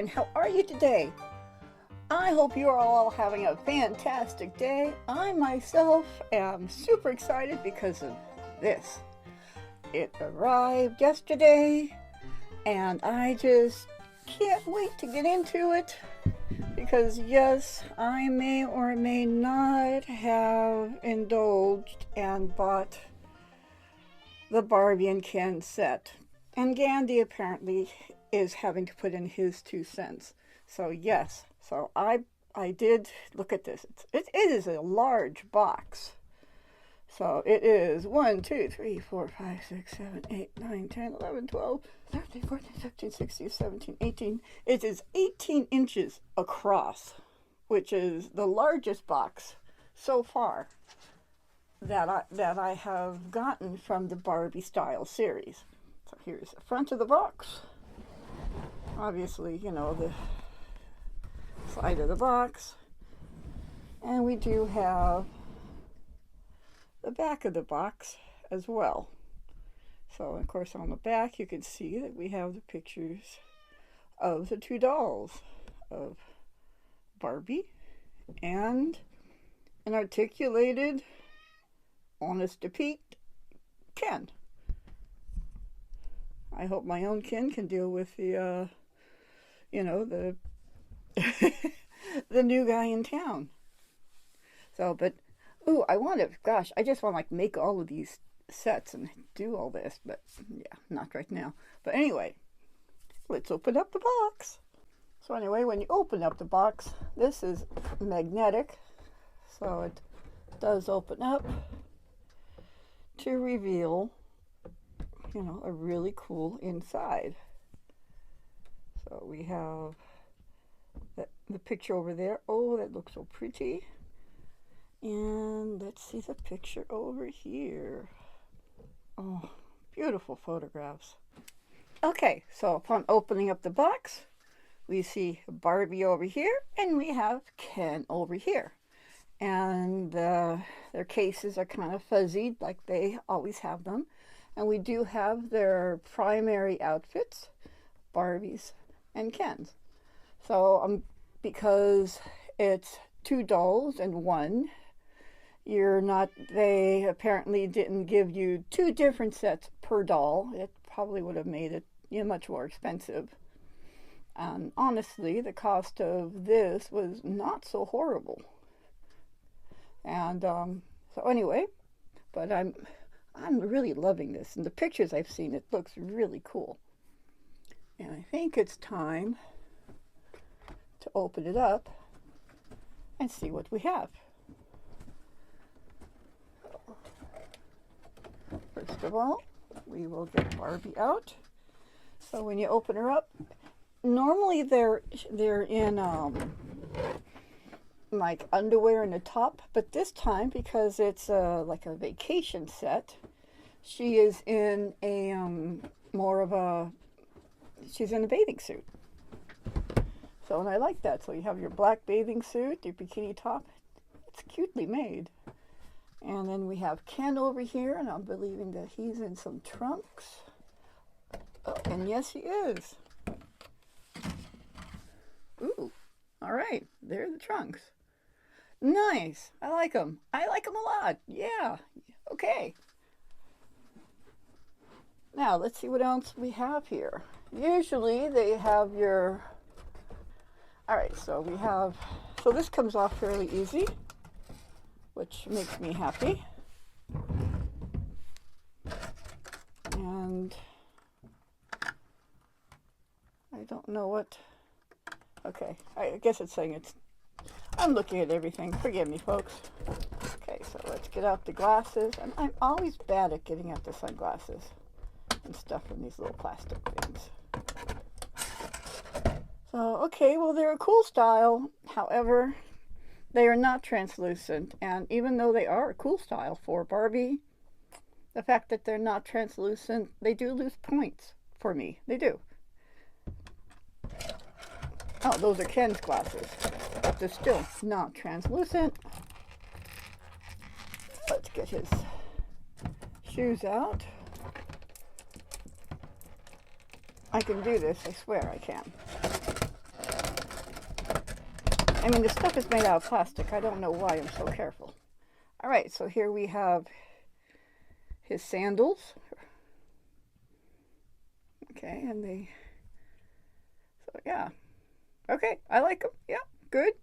and how are you today? I hope you are all having a fantastic day. I myself am super excited because of this. It arrived yesterday and I just can't wait to get into it because yes, I may or may not have indulged and bought the Barbie and Ken set. And Gandhi apparently is having to put in his 2 cents. So yes, so I did look at this. It is a large box. So it is 1, 2, 3, 4, 5, 6, 7, 8, 9, 10, 11, 12, 13, 14, 15, 16, 17, 18. It is 18 inches across, which is the largest box so far that I have gotten from the Barbie Style series. So here's the front of the box. Obviously, you know, the side of the box. And we do have the back of the box as well. So, of course, on the back you can see that we have the pictures of the two dolls of Barbie and an articulated, honest to Pete Ken. I hope my own Ken can deal with the, the the new guy in town. So, but, ooh, I just want to like make all of these sets and do all this, but yeah, not right now. But anyway, let's open up the box. So anyway, when you open up the box, this is magnetic, so it does open up to reveal, a really cool inside. So we have the picture over there. Oh, that looks so pretty. And let's see the picture over here. Oh, beautiful photographs. Okay, so upon opening up the box, we see Barbie over here and we have Ken over here. And their cases are kind of fuzzy like they always have them. And we do have their primary outfits, Barbies and Kens. So because it's two dolls and one, they apparently didn't give you two different sets per doll. It probably would have made it much more expensive. And honestly, the cost of this was not so horrible. And so anyway, but I'm really loving this. And the pictures I've seen, it looks really cool. And I think it's time to open it up and see what we have. First of all, we will get Barbie out. So when you open her up, normally they're in like underwear in the top, but this time, because it's like a vacation set, she is in a she's in a bathing suit. So, and I like that. So you have your black bathing suit, your bikini top. It's cutely made. And then we have Ken over here, and I'm believing that he's in some trunks. And yes, he is. Ooh, all right, there are the trunks. Nice. I like them. I like them a lot. Yeah. Okay. Now, let's see what else we have here. Usually they have your... All right, so this comes off fairly easy, which makes me happy. And I don't know what... Okay, I guess it's saying I'm looking at everything. Forgive me, folks. Okay, so let's get out the glasses. And I'm always bad at getting out the sunglasses and stuff in these little plastic things. So, okay, well, they're a cool style. However, they are not translucent. And even though they are a cool style for Barbie, the fact that they're not translucent, they do lose points for me. They do. Oh, those are Ken's glasses. But they're still not translucent. Let's get his shoes out. I can do this, I swear I can. I mean, the stuff is made out of plastic. I don't know why I'm so careful. All right, so here we have his sandals. Okay, and so yeah. Okay, I like them. Yeah, good.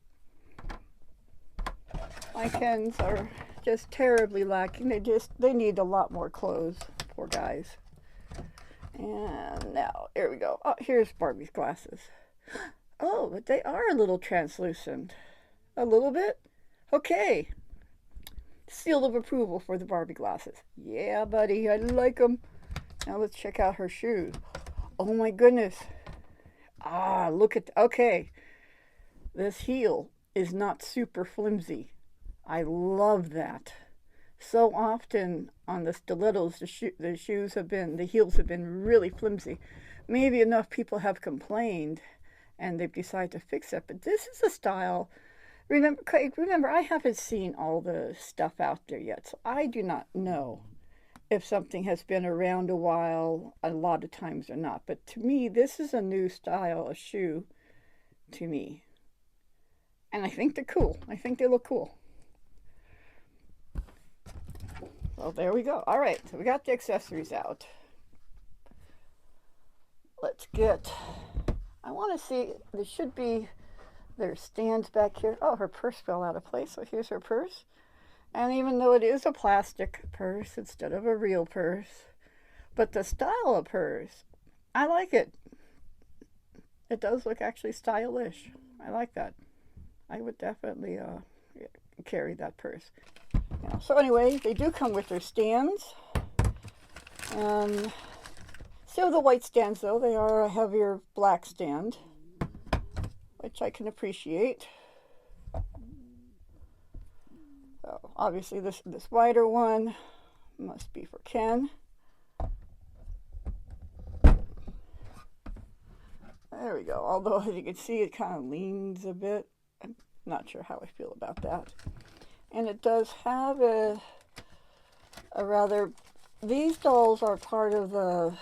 My Kens are just terribly lacking. They need a lot more clothes. Poor guys. And now, here we go. Oh, here's Barbie's glasses. Oh, but they are a little translucent. A little bit? Okay. Seal of approval for the Barbie glasses. Yeah, buddy, I like them. Now let's check out her shoes. Oh my goodness. Ah, look at, okay. This heel is not super flimsy. I love that. So often on the stilettos, the heels have been really flimsy. Maybe enough people have complained and they've decided to fix it. But this is a style. Remember, I haven't seen all the stuff out there yet, so I do not know if something has been around a while a lot of times or not. But to me, this is a new style of shoe to me. And I think they're cool. I think they look cool. Well, there we go. All right, so we got the accessories out. Let's get, I want to see, there's stands back here. Oh, her purse fell out of place, so here's her purse. And even though it is a plastic purse instead of a real purse, but the style of purse, I like it. It does look actually stylish. I like that. I would definitely carry that purse. Yeah, so anyway, they do come with their stands. Still the white stands though, they are a heavier black stand, which I can appreciate. So obviously this wider one must be for Ken. There we go. Although as you can see, it kind of leans a bit. I'm not sure how I feel about that. And it does have a rather, these dolls are part of the,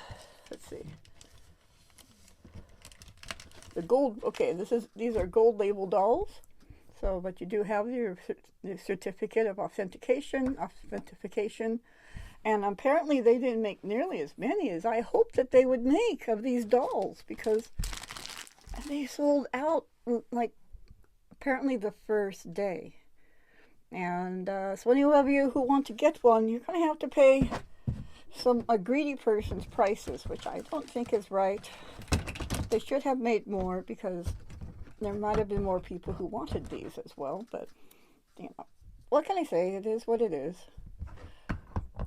let's see, the gold, okay, these are gold label dolls. So, but you do have your certificate of authentication, and apparently they didn't make nearly as many as I hoped that they would make of these dolls, because they sold out like apparently the first day. And so any of you who want to get one, you're going to have to pay a greedy person's prices, which I don't think is right. They should have made more, because there might have been more people who wanted these as well. But, you know, what can I say? It is what it is.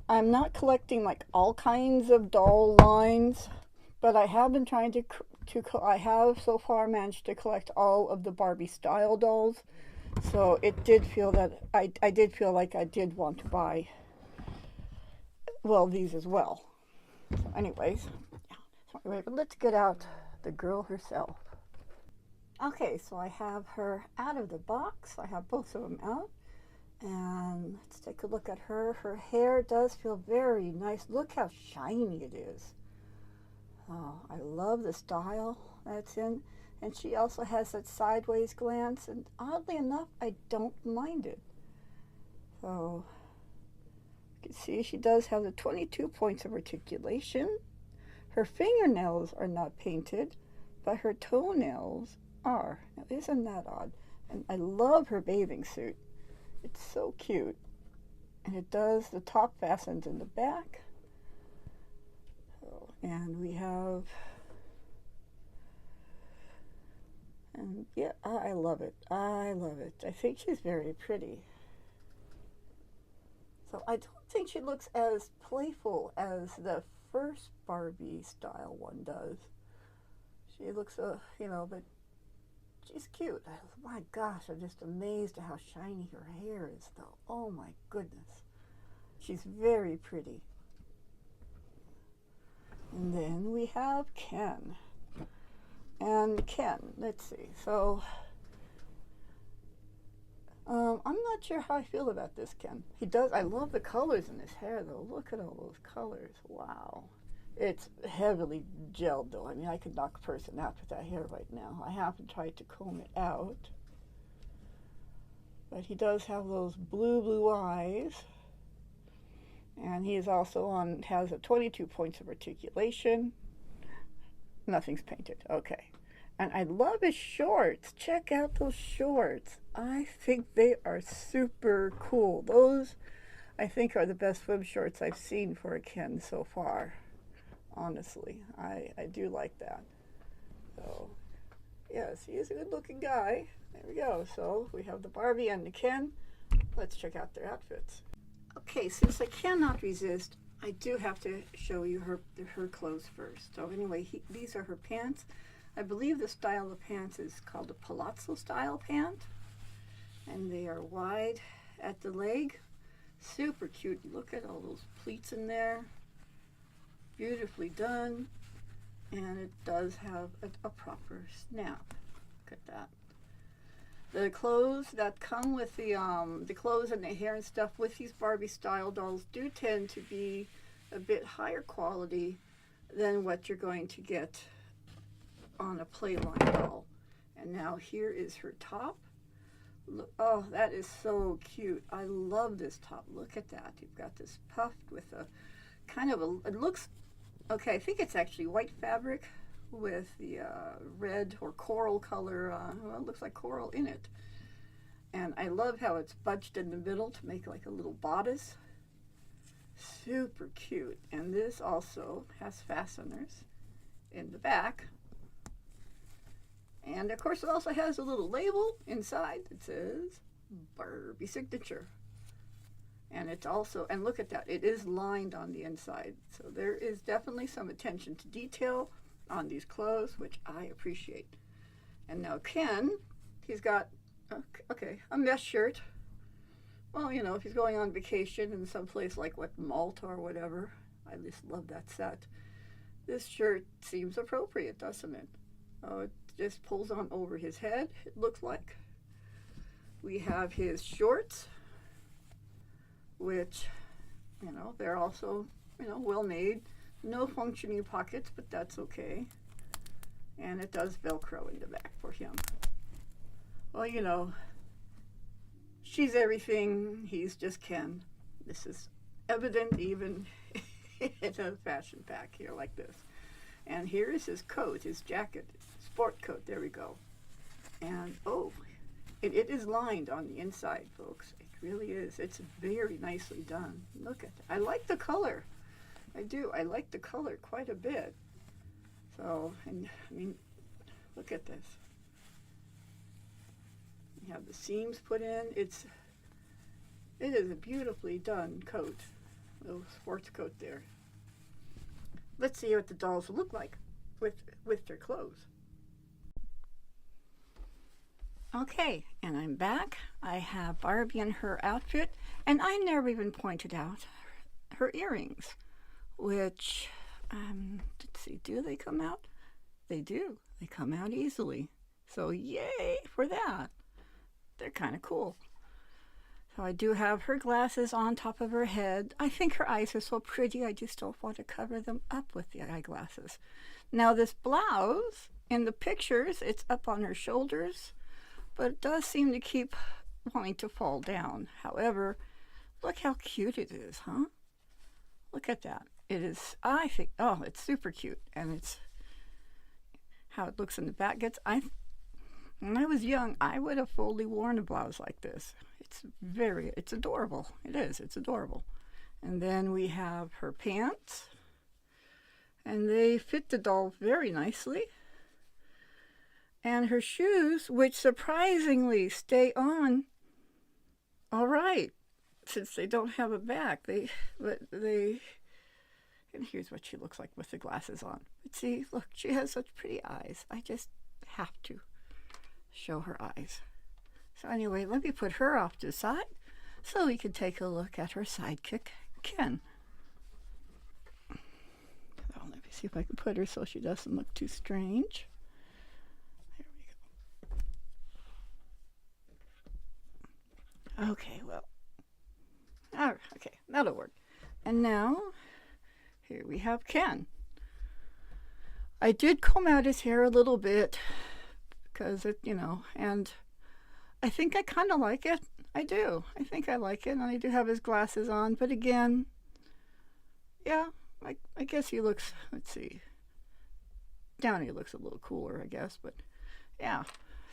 I'm not collecting like all kinds of doll lines, but I have been trying to I have so far managed to collect all of the Barbie Style dolls. So it did feel that I did feel like I did want to buy, well, these as well. So anyways, yeah. So anyway, but let's get out the girl herself. Okay, so I have her out of the box. I have both of them out. And let's take a look at her. Her hair does feel very nice. Look how shiny it is. Oh, I love the style that's in. And she also has that sideways glance, and oddly enough, I don't mind it. So, you can see she does have the 22 points of articulation. Her fingernails are not painted, but her toenails are. Now, isn't that odd? And I love her bathing suit. It's so cute. And it does, the top fastens in the back. So, and we have, and yeah, I love it. I love it. I think she's very pretty. So I don't think she looks as playful as the first Barbie Style one does. She looks, but she's cute. My gosh, I'm just amazed at how shiny her hair is, though. Oh my goodness. She's very pretty. And then we have Ken. And Ken, let's see. So, I'm not sure how I feel about this Ken. I love the colors in his hair, though. Look at all those colors. Wow. It's heavily gelled, though. I mean, I could knock a person out with that hair right now. I haven't tried to comb it out. but he does have those blue eyes. And he is also has a 22 points of articulation. Nothing's painted. Okay. And I love his shorts. Check out those shorts. I think they are super cool. Those, I think, are the best swim shorts I've seen for a Ken so far. Honestly, I do like that. So, yes, he is a good looking guy. There we go. So, we have the Barbie and the Ken. Let's check out their outfits. Okay, since I cannot resist, I do have to show you her clothes first. So anyway, these are her pants. I believe the style of pants is called a palazzo style pant. And they are wide at the leg. Super cute. Look at all those pleats in there. Beautifully done. And it does have a proper snap. Look at that. The clothes that come with the clothes and the hair and stuff with these Barbie style dolls do tend to be a bit higher quality than what you're going to get on a playline doll. And now here is her top. Look, oh, that is so cute. I love this top. Look at that. You've got this puffed with a kind of a, it looks, okay, I think it's actually white fabric with the red or coral color, well, it looks like coral in it. And I love how it's budged in the middle to make like a little bodice. Super cute. And this also has fasteners in the back. And of course it also has a little label inside that says Barbie signature. And it's also, and look at that, it is lined on the inside. So there is definitely some attention to detail on these clothes, which I appreciate. And now Ken, he's got, okay, a mesh shirt. Well, you know, if he's going on vacation in some place like Malta or whatever, I just love that set. This shirt seems appropriate, doesn't it? Oh, it just pulls on over his head, it looks like. We have his shorts, which, you know, they're also, you know, well made. No functioning pockets, but that's okay. And it does Velcro in the back for him. Well, you know, she's everything, he's just Ken. This is evident even in a fashion pack here like this. And here is his coat, his jacket, sport coat, there we go. And, oh, it is lined on the inside, folks. It really is. It's very nicely done. Look at that. I like the color. I do. I like the color quite a bit. So, and I mean, look at this. You have the seams put in. It is a beautifully done coat. Little sports coat there. Let's see what the dolls look like with their clothes. Okay, and I'm back. I have Barbie in her outfit, and I never even pointed out her earrings, which, let's see, do they come out? They do. They come out easily. So yay for that. They're kind of cool. So I do have her glasses on top of her head. I think her eyes are so pretty, I just don't want to cover them up with the eyeglasses. Now this blouse, in the pictures, it's up on her shoulders, but it does seem to keep wanting to fall down. However, look how cute it is, huh? Look at that. It is, I think, oh, it's super cute. And it's how it looks in the back. When I was young, I would have fully worn a blouse like this. It's adorable. It is, it's adorable. And then we have her pants. And they fit the doll very nicely. And her shoes, which surprisingly stay on all right, since they don't have a back. And here's what she looks like with the glasses on. But see, look, she has such pretty eyes. I just have to show her eyes. So anyway, let me put her off to the side so we can take a look at her sidekick, Ken. So let me see if I can put her so she doesn't look too strange. There we go. Okay, well. All right, okay, that'll work. And now, here we have Ken. I did comb out his hair a little bit because it, you know, and I think I kind of like it. I do. I think I like it, and I do have his glasses on. But again, yeah, I guess he looks, let's see, down he looks a little cooler, I guess. But yeah,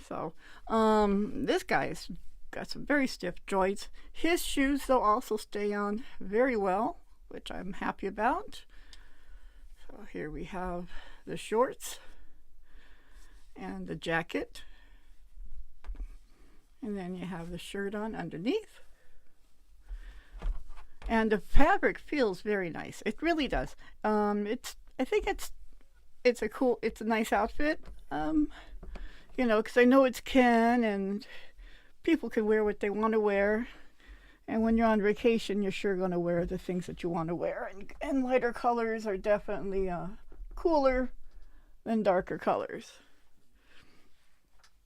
so this guy's got some very stiff joints. His shoes, though, also stay on very well, which I'm happy about. So here we have the shorts and the jacket. And then you have the shirt on underneath. And the fabric feels very nice. It really does. I think it's a nice outfit. You know, because I know it's Ken and people can wear what they want to wear. And when you're on vacation, you're sure going to wear the things that you want to wear. And lighter colors are definitely cooler than darker colors,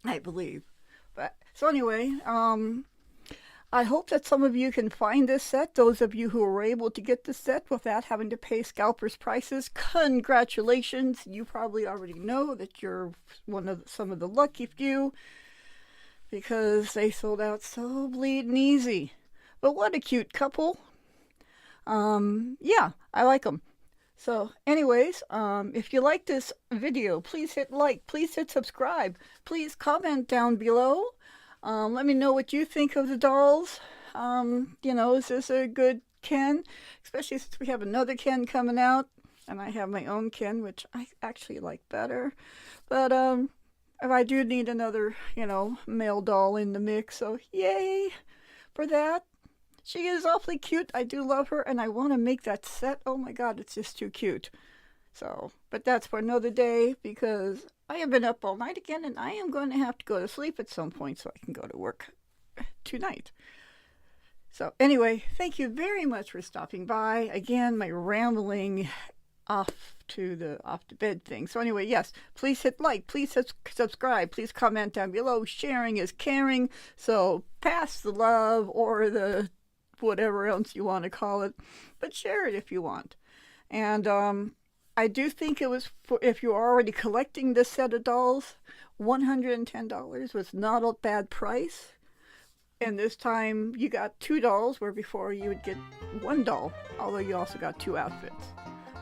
I believe. But so anyway, I hope that some of you can find this set. Those of you who were able to get the set without having to pay scalpers prices, congratulations. You probably already know that you're some of the lucky few, because they sold out so bleeding easy. But what a cute couple. Yeah, I like them. So anyways, if you like this video, please hit like, please hit subscribe, please comment down below. Let me know what you think of the dolls. You know, is this a good Ken? Especially since we have another Ken coming out, and I have my own Ken, which I actually like better. But if I do need another, you know, male doll in the mix, so yay for that. She is awfully cute. I do love her, and I want to make that set. Oh my God, it's just too cute. So, but that's for another day, because I have been up all night again, and I am going to have to go to sleep at some point so I can go to work tonight. So anyway, thank you very much for stopping by. Again, my rambling off to bed thing. So anyway, yes, please hit like, please subscribe, please comment down below. Sharing is caring, so pass the love or the whatever else you want to call it, but share it if you want. And I do think it was, for if you're already collecting this set of dolls, $110 was not a bad price. And this time you got 2 dolls, where before you would get 1 doll, although you also got 2 outfits.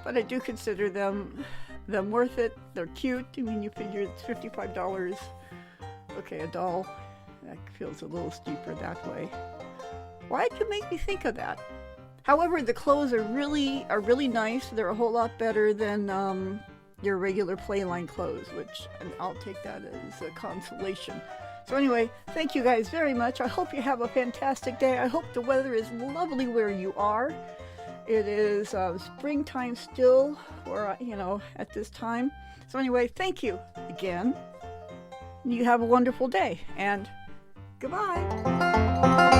But I do consider them worth it. They're cute. I mean, you figure it's $55. Okay, a doll. That feels a little steeper that way. Why'd you make me think of that? However, the clothes are really nice. They're a whole lot better than your regular Playline clothes, which I'll take that as a consolation. So anyway, thank you guys very much. I hope you have a fantastic day. I hope the weather is lovely where you are. It is springtime still, or you know, at this time. So anyway, thank you again. You have a wonderful day, and goodbye.